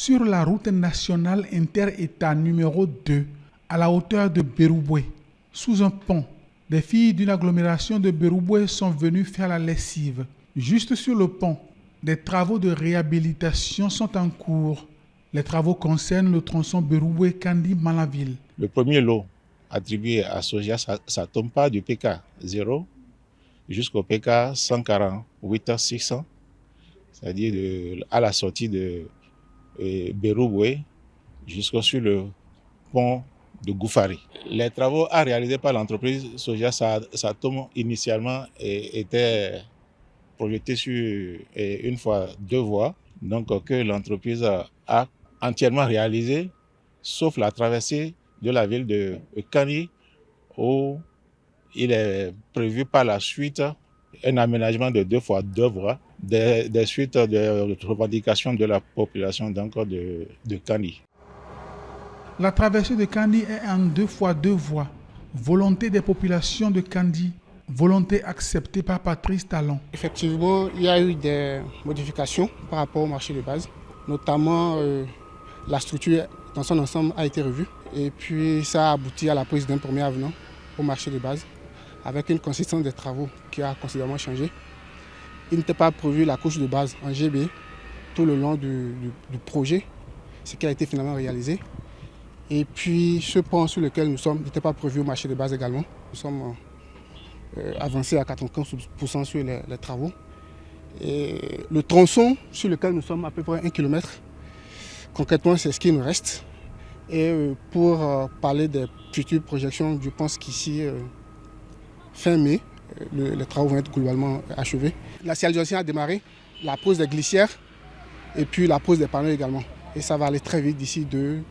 sur la route nationale inter-État numéro 2 à la hauteur de Berouboué, sous un pont. Des filles d'une agglomération de Berouboué sont venues faire la lessive. Juste sur le pont, des travaux de réhabilitation sont en cours. Les travaux concernent le tronçon Berouboué-Kandi-Malanville. Le premier lot attribué à Soja Satom part du PK 0 jusqu'au PK 148 600, c'est-à-dire à la sortie de Berouboué jusqu'au sur le pont de Goufari. Les travaux à réaliser par l'entreprise Soja Satom initialement étaient projetés sur une fois 2 voies, donc que l'entreprise a entièrement réalisé, sauf la traversée de la ville de Kandi, où il est prévu par la suite un aménagement de 2 fois 2 voies, des suites de revendications de la population donc de Kandi. La traversée de Kandi est en 2 fois 2 voies. Volonté des populations de Kandi, volonté acceptée par Patrice Talon. Effectivement, il y a eu des modifications par rapport au marché de base, notamment la structure dans son ensemble a été revue et puis ça a abouti à la prise d'un premier avenant au marché de base avec une consistance des travaux qui a considérablement changé. Il n'était pas prévu la couche de base en GB tout le long du projet, ce qui a été finalement réalisé. Et puis ce pont sur lequel nous sommes n'était pas prévu au marché de base également. Nous sommes avancés à 95% sur les travaux. Et le tronçon sur lequel nous sommes à peu près 1 km, concrètement c'est ce qui nous reste. Et pour parler des futures projections, je pense qu'ici, fin mai, les travaux vont être globalement achevés. La signalisation a démarré, la pose des glissières et puis la pose des panneaux également. Et ça va aller très vite d'ici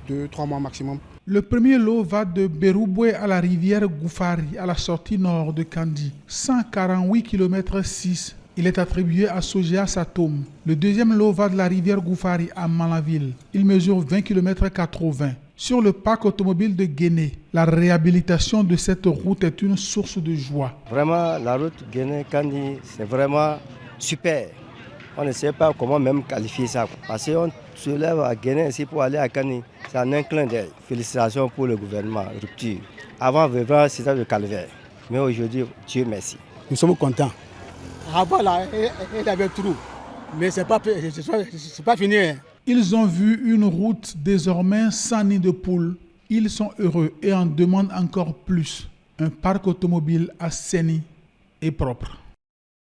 2-3 mois maximum. Le premier lot va de Berouboué à la rivière Goufari, à la sortie nord de Kandi, 148 km 6. Il est attribué à Soja Satom. Le deuxième lot va de la rivière Goufari à Malanville. Il mesure 20 km 80. Sur le parc automobile de Guéné, la réhabilitation de cette route est une source de joie. Vraiment, la route Guéné-Kandi, c'est vraiment super. On ne sait pas comment même qualifier ça. Parce qu'on se lève à Guéné ici pour aller à Kandi. C'est un clin d'œil. Félicitations pour le gouvernement, rupture. Avant, vraiment, c'était le calvaire. Mais aujourd'hui, Dieu merci. Nous sommes contents. Avant, là, il y avait trop. Mais ce n'est pas fini. Ils ont vu une route désormais sans nid de poule. Ils sont heureux et en demandent encore plus. Un parc automobile assaini et propre.